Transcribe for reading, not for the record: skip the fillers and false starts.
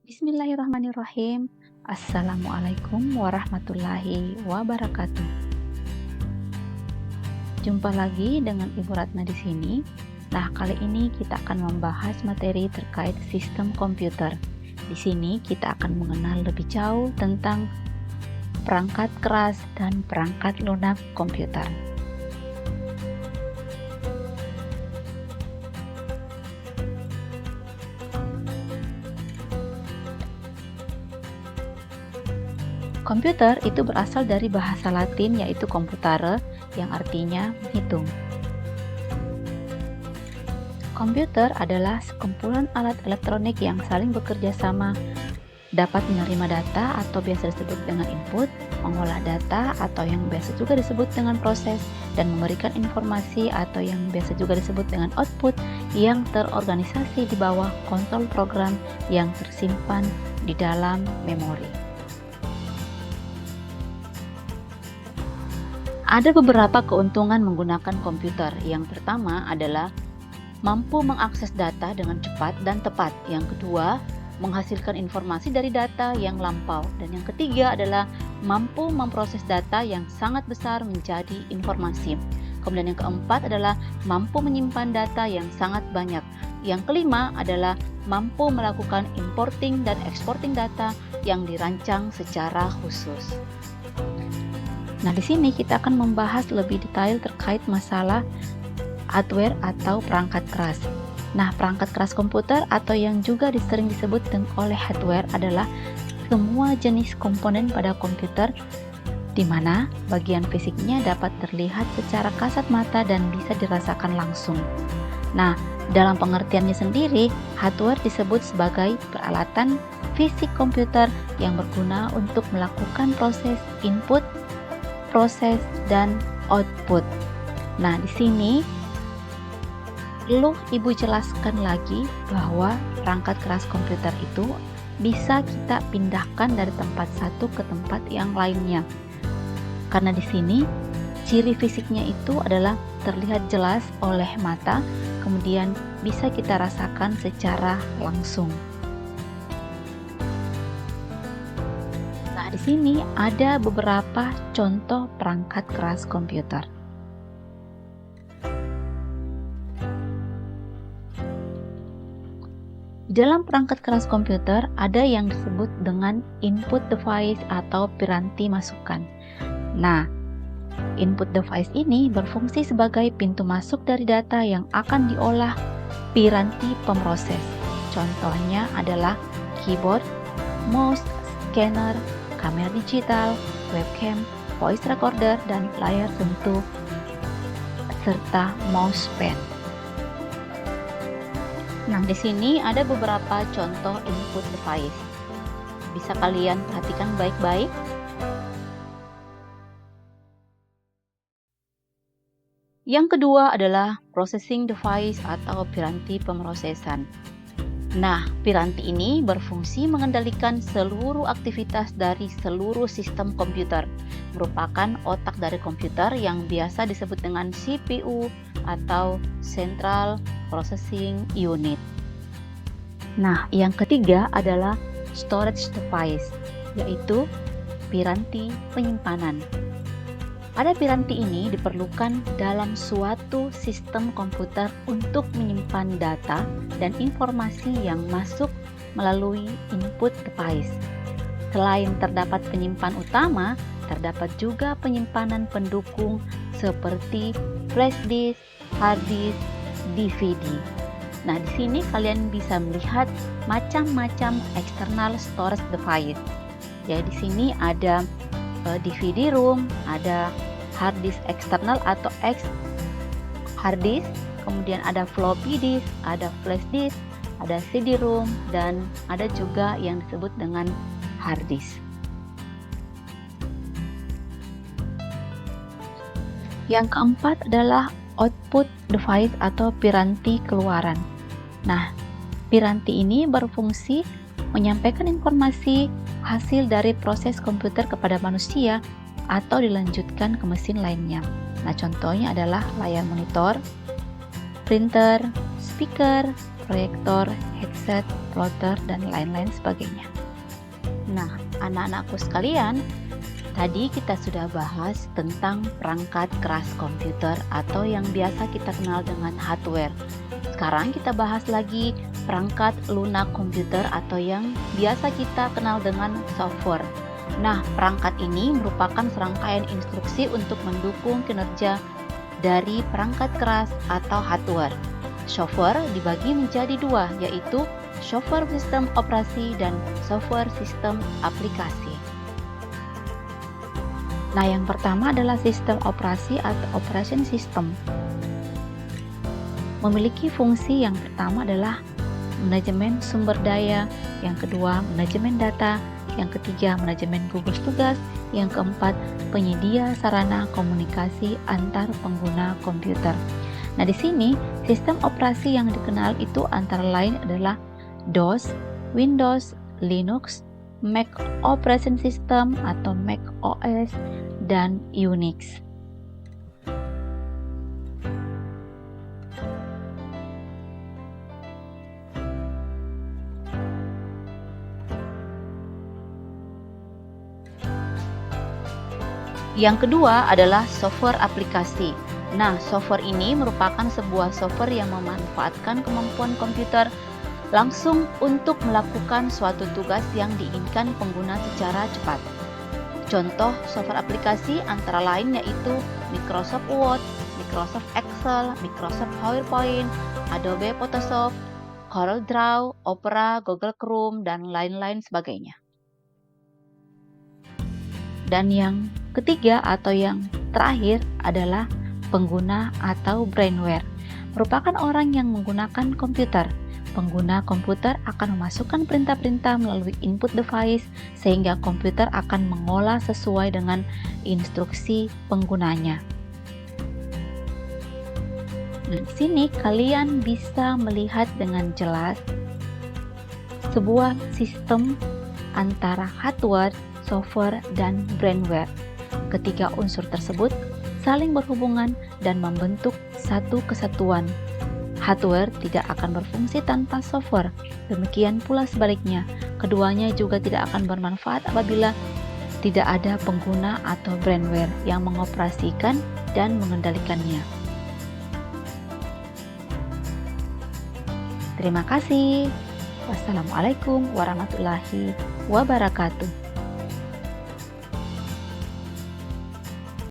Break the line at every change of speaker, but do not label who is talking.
Bismillahirrahmanirrahim. Assalamualaikum warahmatullahi wabarakatuh. Jumpa lagi dengan Ibu Ratna di sini. Nah, kali ini kita akan membahas materi terkait sistem komputer. Di sini kita akan mengenal lebih jauh tentang perangkat keras dan perangkat lunak komputer. Komputer itu berasal dari bahasa Latin yaitu computare yang artinya menghitung. Komputer adalah sekumpulan alat elektronik yang saling bekerja sama, dapat menerima data atau biasa disebut dengan input, mengolah data atau yang biasa juga disebut dengan proses, dan memberikan informasi atau yang biasa juga disebut dengan output yang terorganisasi di bawah kontrol program yang tersimpan di dalam memori. Ada beberapa keuntungan menggunakan komputer. Yang pertama adalah mampu mengakses data dengan cepat dan tepat. Yang kedua, menghasilkan informasi dari data yang lampau. Dan yang ketiga adalah mampu memproses data yang sangat besar menjadi informasi. Kemudian yang keempat adalah mampu menyimpan data yang sangat banyak. Yang kelima adalah mampu melakukan importing dan exporting data yang dirancang secara khusus. Nah, di sini kita akan membahas lebih detail terkait masalah hardware atau perangkat keras. Nah, perangkat keras komputer atau yang juga sering disebut oleh hardware adalah semua jenis komponen pada komputer di mana bagian fisiknya dapat terlihat secara kasat mata dan bisa dirasakan langsung. Nah, dalam pengertiannya sendiri, hardware disebut sebagai peralatan fisik komputer yang berguna untuk melakukan proses input, proses, dan output. Nah, di sini perlu Ibu jelaskan lagi bahwa perangkat keras komputer itu bisa kita pindahkan dari tempat satu ke tempat yang lainnya. Karena di sini ciri fisiknya itu adalah terlihat jelas oleh mata, kemudian bisa kita rasakan secara langsung. Nah, di sini ada beberapa contoh perangkat keras komputer. Di dalam perangkat keras komputer ada yang disebut dengan input device atau piranti masukan. Nah, input device ini berfungsi sebagai pintu masuk dari data yang akan diolah piranti pemroses. Contohnya adalah keyboard, mouse, scanner, kamera digital, webcam, voice recorder, dan layar sentuh, serta mousepad. Nah, di sini ada beberapa contoh input device. Bisa kalian perhatikan baik-baik. Yang kedua adalah processing device atau piranti pemrosesan. Nah, piranti ini berfungsi mengendalikan seluruh aktivitas dari seluruh sistem komputer, merupakan otak dari komputer yang biasa disebut dengan CPU atau Central Processing Unit. Nah, yang ketiga adalah storage device, yaitu piranti penyimpanan. Pada piranti ini diperlukan dalam suatu sistem komputer untuk menyimpan data dan informasi yang masuk melalui input device. Selain terdapat penyimpan utama, terdapat juga penyimpanan pendukung seperti flash disk, hard disk, DVD. Nah, di sini kalian bisa melihat macam-macam external storage device. Ya, di sini ada DVD room, ada hard disk eksternal atau hard disk, kemudian ada floppy disk, ada flash disk, ada CD room, dan ada juga yang disebut dengan hard disk. Yang keempat adalah output device atau piranti keluaran. Nah, piranti ini berfungsi menyampaikan informasi hasil dari proses komputer kepada manusia atau dilanjutkan ke mesin lainnya. Nah, contohnya adalah layar monitor, printer, speaker, proyektor, headset, plotter, dan lain-lain sebagainya. Nah, anak-anakku sekalian, tadi kita sudah bahas tentang perangkat keras komputer atau yang biasa kita kenal dengan hardware. Sekarang kita bahas lagi perangkat lunak komputer atau yang biasa kita kenal dengan software. Nah, perangkat ini merupakan serangkaian instruksi untuk mendukung kinerja dari perangkat keras atau hardware. Software dibagi menjadi dua, yaitu software sistem operasi dan software sistem aplikasi. Nah, yang pertama adalah sistem operasi atau operation system. Memiliki fungsi yang pertama adalah manajemen sumber daya, yang kedua manajemen data, yang ketiga manajemen gugus tugas, yang keempat penyedia sarana komunikasi antar pengguna komputer. Nah, di sini sistem operasi yang dikenal itu antara lain adalah DOS, Windows, Linux, Mac Operation System atau Mac OS, dan Unix. Yang kedua adalah software aplikasi. Nah, software ini merupakan sebuah software yang memanfaatkan kemampuan komputer langsung untuk melakukan suatu tugas yang diinginkan pengguna secara cepat. Contoh software aplikasi antara lain yaitu Microsoft Word, Microsoft Excel, Microsoft PowerPoint, Adobe Photoshop, CorelDRAW, Opera, Google Chrome, dan lain-lain sebagainya. Dan yang ketiga atau yang terakhir adalah pengguna atau brainware. Merupakan orang yang menggunakan komputer. Pengguna komputer akan memasukkan perintah-perintah melalui input device sehingga komputer akan mengolah sesuai dengan instruksi penggunanya. Nah, di sini kalian bisa melihat dengan jelas sebuah sistem antara hardware, software, dan brainware. Ketiga unsur tersebut saling berhubungan dan membentuk satu kesatuan. Hardware tidak akan berfungsi tanpa software, demikian pula sebaliknya. Keduanya juga tidak akan bermanfaat apabila tidak ada pengguna atau brainware yang mengoperasikan dan mengendalikannya. Terima kasih. Wassalamualaikum warahmatullahi wabarakatuh.